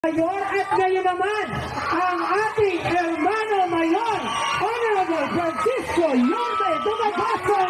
Mayor at ngayon naman ang ating Hermano Mayor, Honorable Francisco Yorme Dumabaso.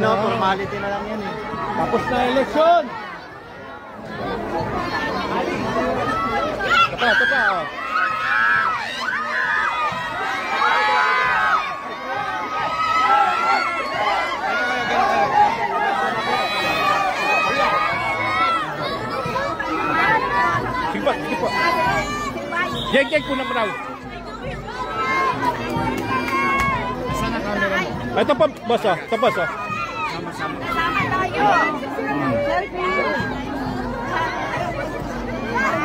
No, formality na lang yan eh. Tapos na eleksyon. Ito pa, oh. Sige pa. Jeng ko na raw. Sana camera mo. Ito pa, boss ah. Ito, boss ah. Sama tayo.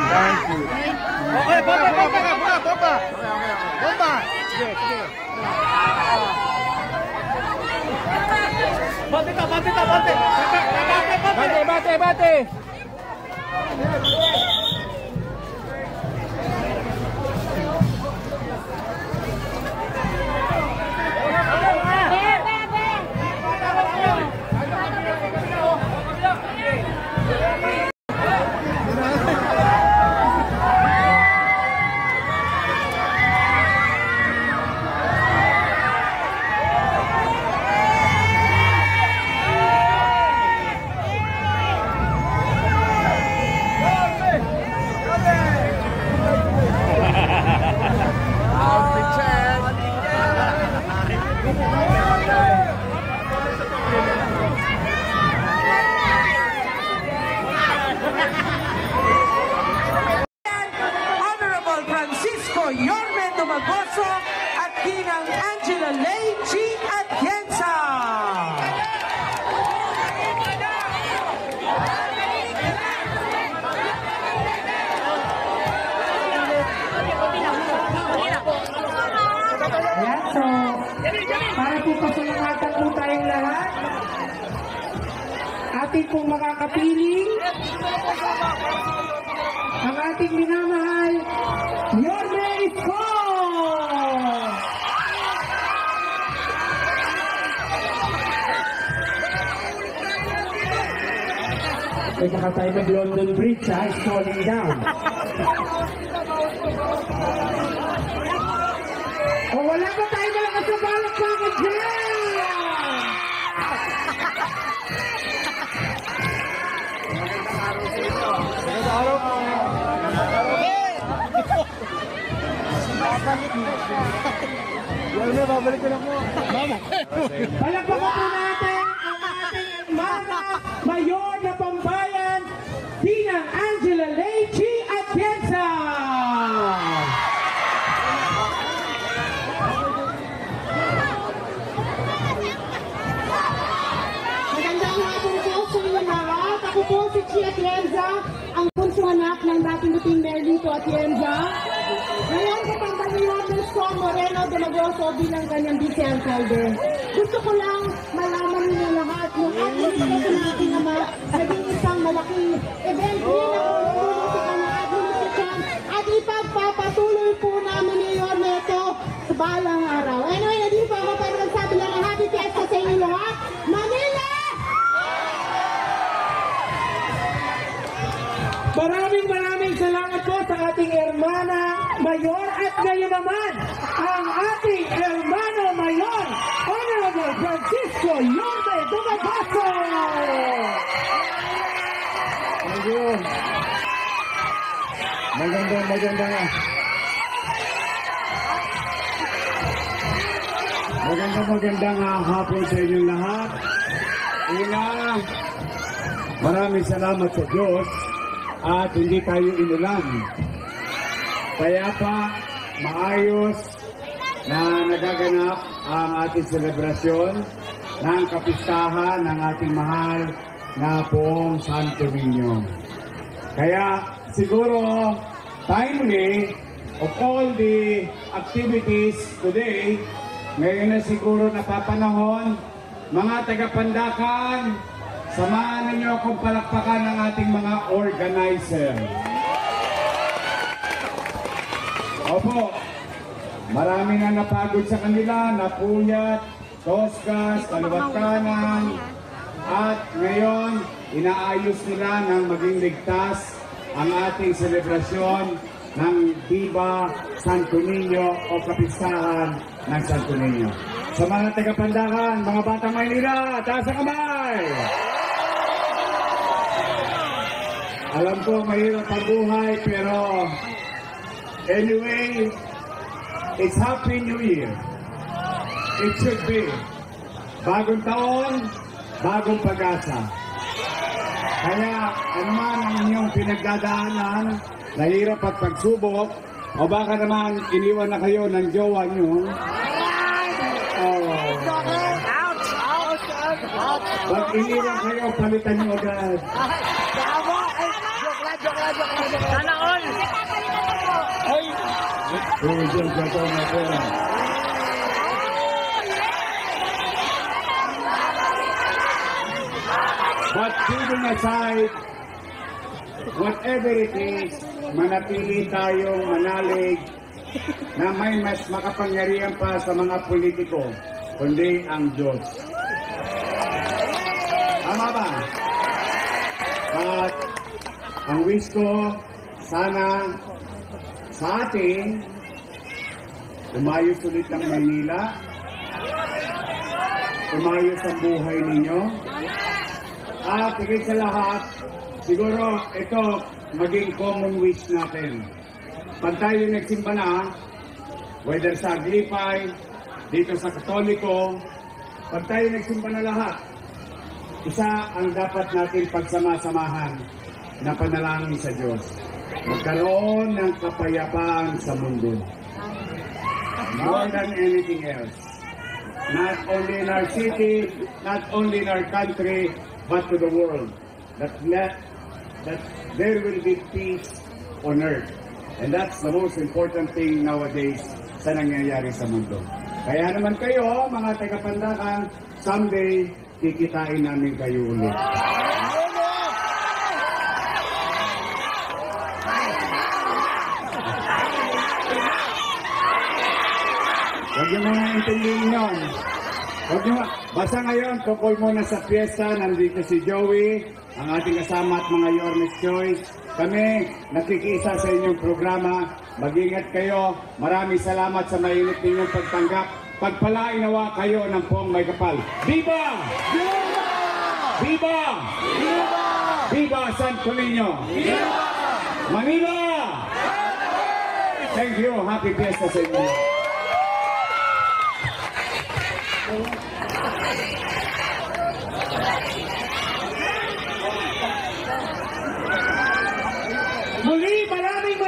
Thank you. Okay, bomba. Sige. Bate. Honorable Francisco Yorme Dumabaso at Ginang Angela Lay G. Atienza. Ayan, so, para po pasalamatan po tayong lahat, ating pong makakapiling ang ating minamahal, Yorme Isko! May nakatayo ng London Bridge, is falling down. O wala ba tayo malakas sa balak-bakit dyan? Palakpakan po natin ang ating hermana mayor na pambayan, Tinang Angela Lechi Atienza. Magandang hapon po sa inyo lahat. Ako po si Chi Atienza, ang punso anak ng dating dating Mayor Lito Atienza. Ngayon sa pangkaliwan ng Song Moreno de Magoso bilang kanyang vice-alcalde. Gusto ko lang malaman ninyo lahat yung ating pagkakalaki na naging isang malaking event din na tumulong sa kanyang ating at ipagpapatuloy po namin ngayon nito sa balang araw. Anyway, nandito po ako para magsabi lang ng happy fiesta sa inyo lahat. Manila! Maraming salamat po sa ating hermana mayor at ngayon naman ang ating hermano mayor, Honorable Francisco Yombe Dumabaso. Thank you. Magandang hapon sa inyong lahat. Una, maraming salamat sa Diyos at hindi tayo inulan. Kaya pa, maayos na nagaganap ang ating selebrasyon ng kapistahan ng ating mahal na Poong Santo Niño. Kaya siguro timely of all the activities today, ngayon na siguro napapanahon, mga taga-Pandacan, samahan ninyo akong palakpakan ng ating mga organizer. Opo, marami na napagod sa kanila, napuyat, toskas, kaliwat kanan, at ngayon, inaayos nila ng maging ligtas ang ating selebrasyon ng Viva Santo Niño o kapistahan ng Santo Niño. Sa mga taga-Pandacan, mga batang Maynila, taas ang kamay! Alam ko, mahirap ang buhay, pero anyway, it's Happy New Year. It should be. Bagong taon, bagong pag-asa. Kaya, ano man ang inyong pinagdadaanan, nahirap at pagsubok, o baka naman iniwan na kayo ng jowa nyo. Pag iniwan kayo, palitan nyo agad. Sana all! But kidding aside, whatever it is, manatili tayong manalig na may mas makapangyarihan pa sa mga politiko, kundi ang Diyos. Tama ba? At ang wish ko, sana sa atin, umayos ulit ang Maynila, umayos ang buhay ninyo, at higit sa lahat, siguro ito maging common wish natin. Pag tayo nagsimba na, whether sa Aglipay, dito sa Katoliko, pag tayo nagsimba na lahat, isa ang dapat natin pagsama-samahan na panalangin sa Diyos. Magkaroon ng kapayapaan sa mundo. More than anything else. Not only in our city, not only in our country, but to the world. That there will be peace on earth. And that's the most important thing nowadays sa nangyayari sa mundo. Kaya naman kayo, mga taga-Pandacan, someday, kikitain namin kayo ulit. Huwag niyo mga intindihin yun. Basta ngayon, tukol muna sa piyesta. Nandito si Joey, ang ating kasama at mga Yormes Choice. Kami, nakikisa sa inyong programa Mag-ingat kayo. Maraming salamat sa mainit ninyong pagtanggap. Pagpalain nawa kayo ng puwang may kapal. Viva! Viva! Viva! Viva! Viva Santo Niño! Viva! Manila! Thank you. Happy Fiesta sa inyo. Muli, maraming